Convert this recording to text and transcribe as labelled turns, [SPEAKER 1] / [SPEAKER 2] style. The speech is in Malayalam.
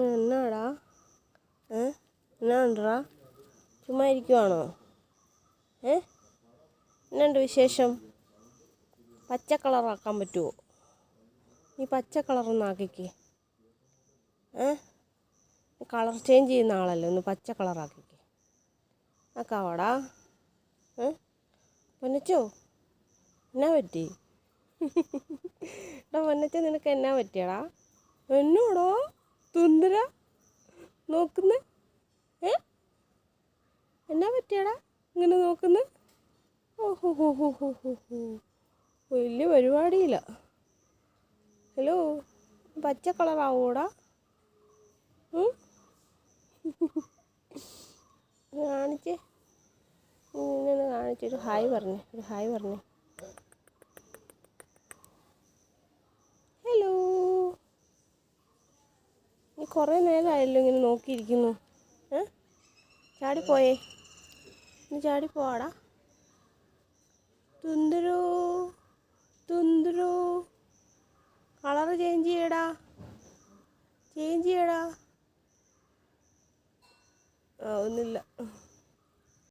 [SPEAKER 1] എന്നാടാ എന്നാണ്ടാ ചുമ്മാ ഇരിക്കുവാണോ? എന്നാണ്ട് വിശേഷം? പച്ച കളറാക്കാൻ പറ്റുമോ? നീ പച്ച കളറൊന്ന് ആക്കിക്കേ. കളർ ചേഞ്ച് ചെയ്യുന്ന ആളല്ലേ, ഒന്ന് പച്ച കളറാക്കിക്കേ. ആക്കാവാടാ. പൊന്നച്ചോ എന്നാ പറ്റി? എടാ പൊന്നച്ചോ, നിനക്ക് എന്നാ പറ്റിയടാ? എന്നോടോ തുന്തര നോക്കുന്നേ? എന്നാ പറ്റിയടാ ഇങ്ങനെ നോക്കുന്നേ? ഓഹോ ഹോ ഹോ ഹോ ഹോ ഹോ, വലിയ പരിപാടിയില്ല. ഹലോ, പച്ച കളറാവൂടാ? കാണിച്ചേ, ഇങ്ങനെ കാണിച്ചൊരു ഹായ് പറഞ്ഞേ, ഒരു ഹായ് പറഞ്ഞേ. ഹലോ, നീ കുറേ നേരമായല്ലോ ഇങ്ങനെ നോക്കിയിരിക്കുന്നു. ചാടിപ്പോയേ, നീ ചാടിപ്പോവാടാ. തുന്തരോ തുന്തരോ, കളറ് ചേഞ്ച് ചെയ്യടാ, ചേഞ്ച് ചെയ്യടാ. ഒന്നുമില്ല.